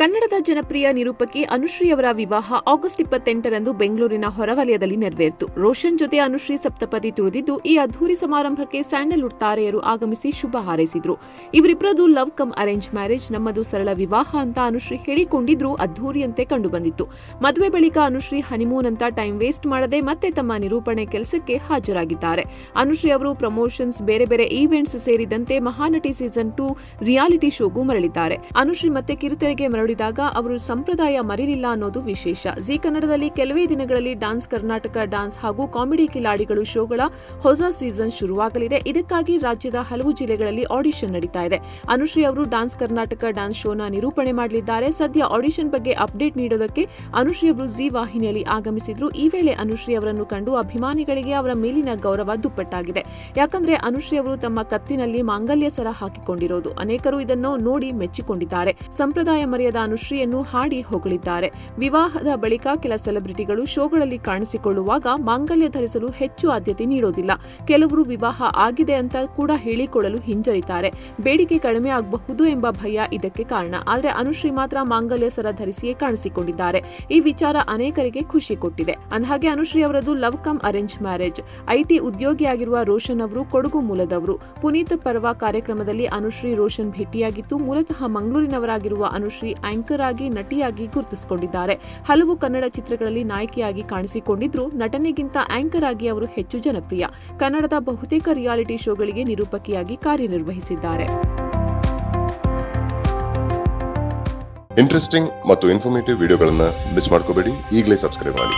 ಕನ್ನಡದ ಜನಪ್ರಿಯ ನಿರೂಪಕಿ ಅನುಶ್ರೀ ಅವರ ವಿವಾಹ ಆಗಸ್ಟ್ 28ರಂದು ಬೆಂಗಳೂರಿನ ಹೊರವಲಯದಲ್ಲಿ ನೆರವೇರಿತು. ರೋಷನ್ ಜೊತೆ ಅನುಶ್ರೀ ಸಪ್ತಪದಿ ತುಳಿದಿದ್ದು, ಈ ಅದ್ದೂರಿ ಸಮಾರಂಭಕ್ಕೆ ಸ್ಯಾಂಡಲ್ವುಡ್ ತಾರೆಯರು ಆಗಮಿಸಿ ಶುಭ ಹಾರೈಸಿದ್ರು. ಇವರಿಬ್ಬರದು ಲವ್ ಕಮ್ ಅರೇಂಜ್ ಮ್ಯಾರೇಜ್, ನಮ್ಮದು ಸರಳ ವಿವಾಹ ಅಂತ ಅನುಶ್ರೀ ಹೇಳಿಕೊಂಡಿದ್ರು ಅದ್ದೂರಿಯಂತೆ ಕಂಡುಬಂದಿತ್ತು. ಮದುವೆ ಬಳಿಕ ಅನುಶ್ರೀ ಹನಿಮೂನ್ ಅಂತ ಟೈಮ್ ವೇಸ್ಟ್ ಮಾಡದೆ ಮತ್ತೆ ತಮ್ಮ ನಿರೂಪಣೆ ಕೆಲಸಕ್ಕೆ ಹಾಜರಾಗಿದ್ದಾರೆ. ಅನುಶ್ರೀ ಅವರು ಪ್ರಮೋಷನ್ಸ್, ಬೇರೆ ಬೇರೆ ಈವೆಂಟ್ಸ್ ಸೇರಿದಂತೆ ಮಹಾನಟಿ ಸೀಸನ್ 2 ರಿಯಾಲಿಟಿ ಶೋಗೂ ಮರಳಿದ್ದಾರೆ. ಅನುಶ್ರೀ ಮತ್ತೆ ಕಿರುತೆರೆಗೆ ಮರಳಿದಾಗ ಅವರು ಸಂಪ್ರದಾಯ ಮರಿಲಿಲ್ಲ ಅನ್ನೋದು ವಿಶೇಷ. ಜಿ ಕನ್ನಡದಲ್ಲಿ ಕೆಲವೇ ದಿನಗಳಲ್ಲಿ ಡಾನ್ಸ್ ಕರ್ನಾಟಕ ಡಾನ್ಸ್ ಹಾಗೂ ಕಾಮಿಡಿ ಕಿಲಾಡಿಗಳು ಶೋಗಳ ಹೊಸ ಸೀಸನ್ ಶುರುವಾಗಲಿದೆ. ಇದಕ್ಕಾಗಿ ರಾಜ್ಯದ ಹಲವು ಜಿಲ್ಲೆಗಳಲ್ಲಿ ಆಡಿಷನ್ ನಡೀತಾ ಇದೆ. ಅನುಶ್ರೀ ಅವರು ಡಾನ್ಸ್ ಕರ್ನಾಟಕ ಡಾನ್ಸ್ ಶೋನ ನಿರೂಪಣೆ ಮಾಡಲಿದ್ದಾರೆ. ಸದ್ಯ ಆಡಿಷನ್ ಬಗ್ಗೆ ಅಪ್ಡೇಟ್ ನೀಡೋದಕ್ಕೆ ಅನುಶ್ರೀ ಅವರು ಜಿ ವಾಹಿನಿಯಲ್ಲಿ ಆಗಮಿಸಿದ್ರು. ಈ ವೇಳೆ ಅನುಶ್ರೀ ಅವರನ್ನು ಕಂಡು ಅಭಿಮಾನಿಗಳಿಗೆ ಅವರ ಮೇಲಿನ ಗೌರವ ದುಪ್ಪಟ್ಟಾಗಿದೆ. ಯಾಕಂದ್ರೆ ಅನುಶ್ರೀ ಅವರು ತಮ್ಮ ಕತ್ತಿನಲ್ಲಿ ಮಾಂಗಲ್ಯ ಸರ ಹಾಕಿಕೊಂಡಿರೋದು. ಅನೇಕರು ಇದನ್ನು ನೋಡಿ ಮೆಚ್ಚಿಕೊಂಡಿದ್ದಾರೆ. ಸಂಪ್ರದಾಯ ಮರೆಯದ ಅನುಶ್ರೀಯನ್ನು ಹಾಡಿ ಹೊಗಳಿದ್ದಾರೆ. ವಿವಾಹದ ಬಳಿಕ ಕೆಲ ಸೆಲೆಬ್ರಿಟಿಗಳು ಶೋಗಳಲ್ಲಿ ಕಾಣಿಸಿಕೊಳ್ಳುವಾಗ ಮಾಂಗಲ್ಯ ಧರಿಸಲು ಹೆಚ್ಚು ಆದ್ಯತೆ ನೀಡೋದಿಲ್ಲ. ಕೆಲವರು ವಿವಾಹ ಆಗಿದೆ ಅಂತ ಕೂಡ ಹೇಳಿಕೊಳ್ಳಲು ಹಿಂಜರಿತಾರೆ. ಬೇಡಿಕೆ ಕಡಿಮೆ ಆಗಬಹುದು ಎಂಬ ಭಯ ಇದಕ್ಕೆ ಕಾರಣ. ಆದರೆ ಅನುಶ್ರೀ ಮಾತ್ರ ಮಾಂಗಲ್ಯ ಸರ ಧರಿಸಿಯೇ ಕಾಣಿಸಿಕೊಂಡಿದ್ದಾರೆ. ಈ ವಿಚಾರ ಅನೇಕರಿಗೆ ಖುಷಿ ಕೊಟ್ಟಿದೆ. ಅಂದಹಾಗೆ ಅನುಶ್ರೀ ಅವರದು love cum arrange marriage. IT ಉದ್ಯೋಗಿಯಾಗಿರುವ ರೋಷನ್ ಅವರು ಕೊಡಗು ಮೂಲದವರು. ಪುನೀತ್ ಪರ್ವ ಕಾರ್ಯಕ್ರಮದಲ್ಲಿ ಅನುಶ್ರೀ ರೋಷನ್ ಭೇಟಿಯಾಗಿತ್ತು. ಮೂಲತಃ ಮಂಗಳೂರಿನವರಾಗಿರುವ ಅನುಶ್ರೀ ಆಂಕರ್ ಆಗಿ, ನಟಿಯಾಗಿ ಗುರುತಿಸಿಕೊಂಡಿದ್ದಾರೆ. ಹಲವು ಕನ್ನಡ ಚಿತ್ರಗಳಲ್ಲಿ ನಾಯಕಿಯಾಗಿ ಕಾಣಿಸಿಕೊಂಡಿದ್ರು. ನಟನೆಗಿಂತ ಆಂಕರ್ ಆಗಿ ಅವರು ಹೆಚ್ಚು ಜನಪ್ರಿಯ. ಕನ್ನಡದ ಬಹುತೇಕ ರಿಯಾಲಿಟಿ ಶೋಗಳಿಗೆ ನಿರೂಪಕಿಯಾಗಿ ಕಾರ್ಯನಿರ್ವಹಿಸಿದ್ದಾರೆ. ಇಂಟ್ರೆಸ್ಟಿಂಗ್ ಮತ್ತು ಇನ್ಫಾರ್ಮೇಟಿವ್ ವಿಡಿಯೋಗಳನ್ನು ಮಿಸ್ ಮಾಡ್ಕೋಬೇಡಿ. ಈಗಲೇ ಸಬ್ಸ್ಕ್ರೈಬ್ ಮಾಡಿ.